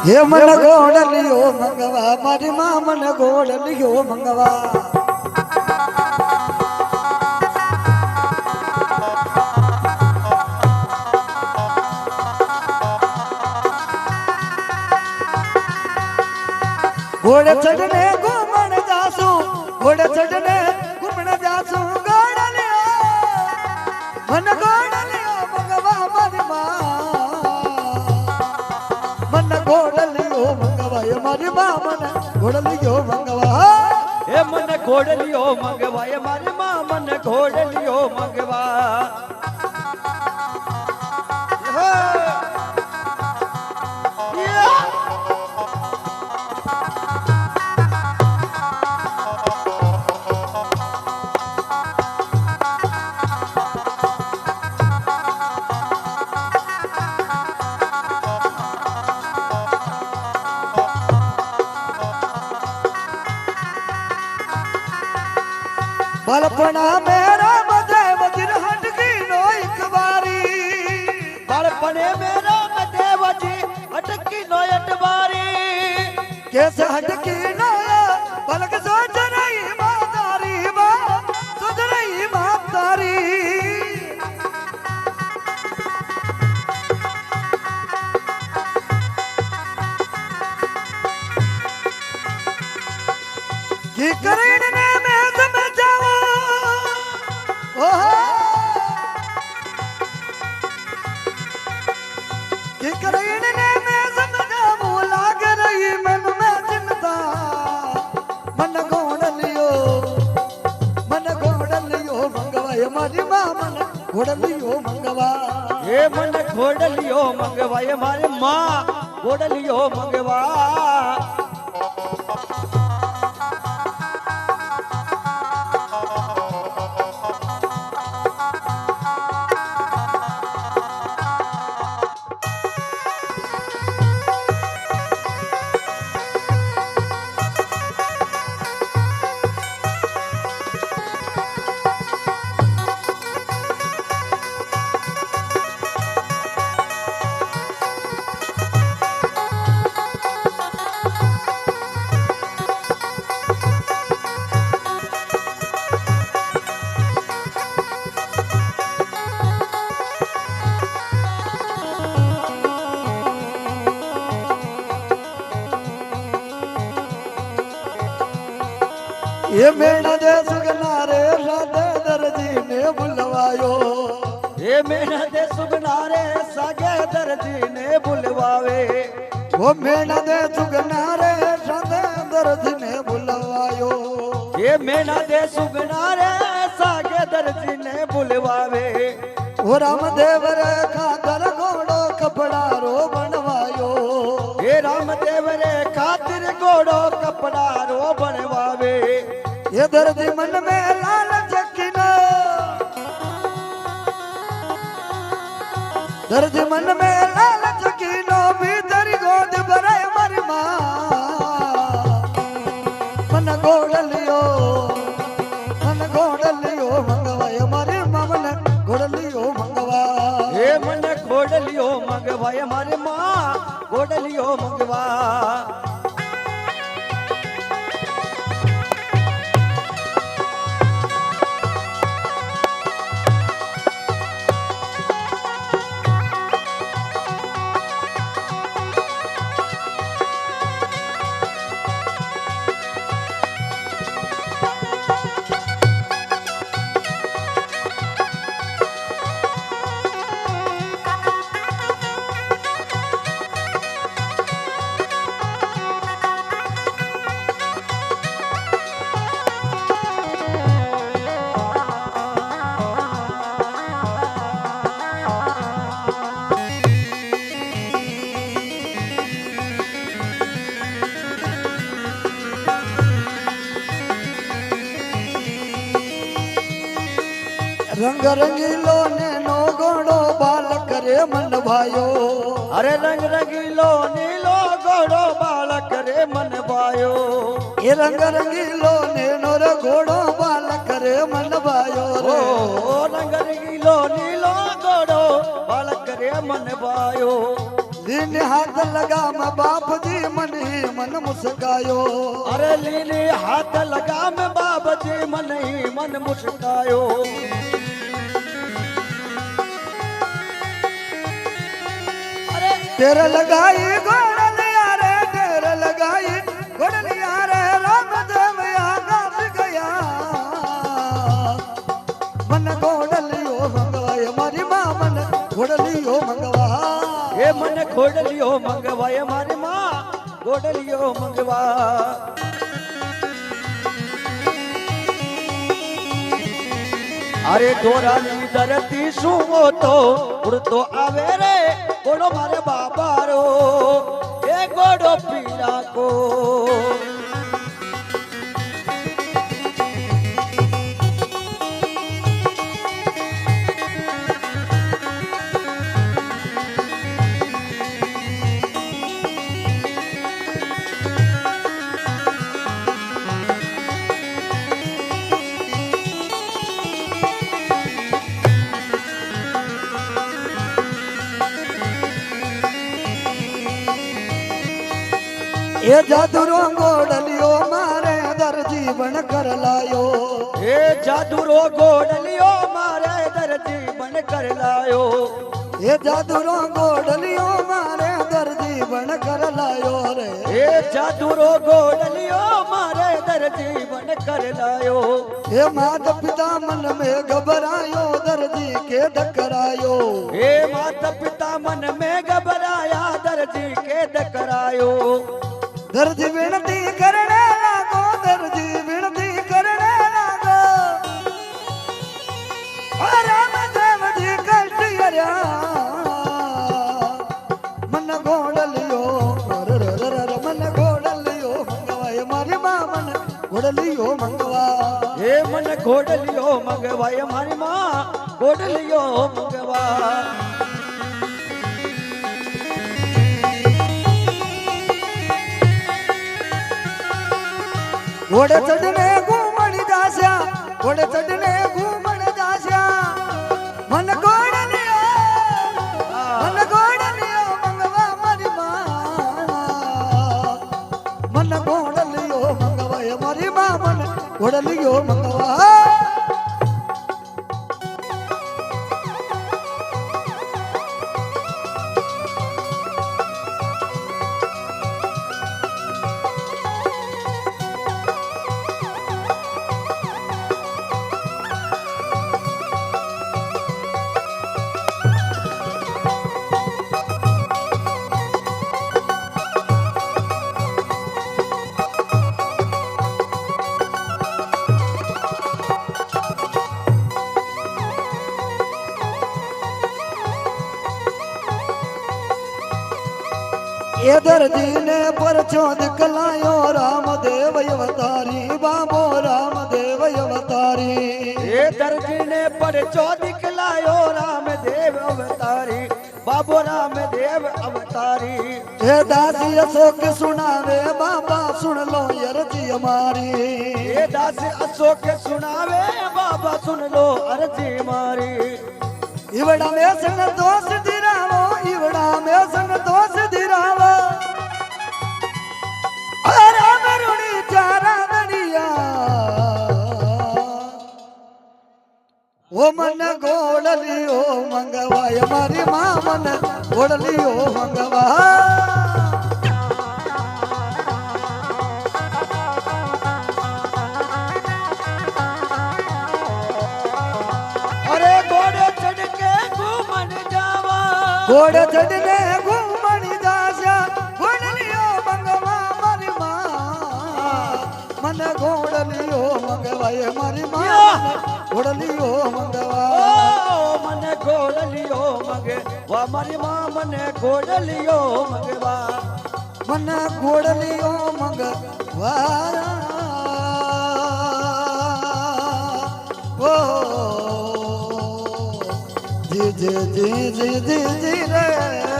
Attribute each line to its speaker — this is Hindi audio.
Speaker 1: હે મન ગોડલિયો મંગવા મારી માં મન ગોડલિયો મંગવા ઘોડે ચડને ઘુમણ જાસુ ઘોડે ચડને ઘુમણ જાસુ ગોડલિયો મન ગોડલિયો મંગવા મારી માં મન ગોડલિયો મંગવા મારી માં મન ગોડલિયો મંગવા
Speaker 2: હે મને ઘોડલિયો મંગવા એ મારી માં મને ઘોડલિયો મંગવા
Speaker 1: बालपना मेरा मजे वजीर हटकी नो एक बारी
Speaker 2: बालपने मेरा मजे वजी हटकी नो एक बारी
Speaker 1: कैसे हटकी नो पलक सोच रही मातारी सोच रही मातारी की करें ने मैं समझाऊं कि करेने में समझाऊं लाग रही मन में चिंता मन घोड़लियो मंगवा ये मारी मां मन घोड़लियो मंगवा
Speaker 2: ये मन घोड़लियो मंगवा ये मारी मां घोड़लियो मंगवा
Speaker 1: ये मेरा देश गनारे राधे दर्जी ने बुलवायो
Speaker 2: ये मेरा देश गनारे सागे दर्जी ने बुलवावे
Speaker 1: वो मेरा देश गनारे राधे दर्जी ने बुलवायो
Speaker 2: ये मेरा देश गनारे सागे दर्जी ने बुलवावे
Speaker 1: वो रामदेव रे खातर घोड़ो कपड़ा रो बनवायो
Speaker 2: ये रामदेव रे खातिर घोड़ो कपड़ा रो बनवावे
Speaker 1: ये दर्द मन में लालच किनो दर्द मन में लालच किनो भीतर गोद भरे मरी मां मन घोड़लियो मंगवा ये मारी मां मन घोड़लियो मंगवा
Speaker 2: ये मन घोड़लियो मंगवा ये मारी मां घोड़लियो मंगवा
Speaker 1: रंग रंगीलो ने नो घोड़ो बाल करे मन भायो
Speaker 2: अरे रंग रंगीलो नीलो घोड़ो बाल करे मन भायो
Speaker 1: ये रंग रंगीलो ने नो रे घोड़ो बाल करे मन भायो
Speaker 2: रंग रंगीलो नीलो घोड़ो बाल करे मन भायो
Speaker 1: दिन हाथ लगा मैं बाप जी मन ही मन मुस्कायो
Speaker 2: अरे लीली हाथ लगा मैं बाबा जी मन ही मन मुस्कायो
Speaker 1: तेरे लगाई गोड़लिया रे तेरे लगाई गोड़लिया रे राम देव आगा गया मन गोड़लियो मंगवाए मारी माँ मन गोड़लियो मंगवा
Speaker 2: ये मन घोड़लियो मंगवा ये मारी माँ घोड़लियो मंगवा अरे दोरानी धरती सुमो तो उड़तो आवे रे गोड़ो मारे बाबा रो ये गोड़ो पीड़ा को
Speaker 1: ये जादूरो गोड़लियो मारे दर जीवन कर लायो
Speaker 2: ये जादूरो गोड़लियो मारे दर जीवन कर लायो
Speaker 1: ये जादूरो गोड़लियो मारे दर जीवन कर लायो रे
Speaker 2: ये जादूरो गोड़लियो मारे दर जीवन कर लायो
Speaker 1: ये मात पिता मन में घबरायो दर्जी के धकरायो
Speaker 2: हे माता पिता मन में घबराया दर्जी के डकरायो
Speaker 1: दर्जी विनती करने लागो दर्जी विनती करने लागो राम देव जी कष्ट हर्या मन गोड़लियो मन गोड़लियो मंगवाए मारी माँ मन गोड़लियो मंगवा
Speaker 2: हे मन घोड़लियो मंगवा ये मारी माँ घोड़लियो मंगवा
Speaker 1: घोड़े चढ़ने घूमण जास्या घोड़े चढ़ने घूमण जास्या मन गोड़लियो मंगवा मारी माँ मन गोड़लियो मंगवा ये मारी माँ मन गोड़लियो मंगवा ये दर्जी ने परचो दिखलायो रामदेव अवतारी बाबो रामदेव अवतारी
Speaker 2: ये दर्जी ने परचो दिखलायो रामदेव अवतारी बाबो रामदेव अवतारी
Speaker 1: हे दासी अशोक सुनावे बाबा सुन लो अर्जी हमारी
Speaker 2: ये दासी अशोक सुनावे बाबा सुन लो अर्जी मारी
Speaker 1: इवड़ा में संग दोष दिरावो इवड़ा में संग दोष दिरावो राम रुणी चारा दरिया ओ मन गोड़लियो मंगवाय मारी माँ मन गोड़लियो मंगवा
Speaker 2: अरे घोड़े चढ़ के घूमन जावा
Speaker 1: घोड़े चढ़ने घूमन जासा गोड़लियो मंगवा मारी माँ मन गोड़लियो मंगवाय मारी माँ गोड़लियो मंगवा
Speaker 2: ओ मन घोड़लियो मंगे वा मारी माँ मन घोड़लियो मंगवा
Speaker 1: मन गोड़लियो मंगवा ओ जी जी जी जी जी जी रे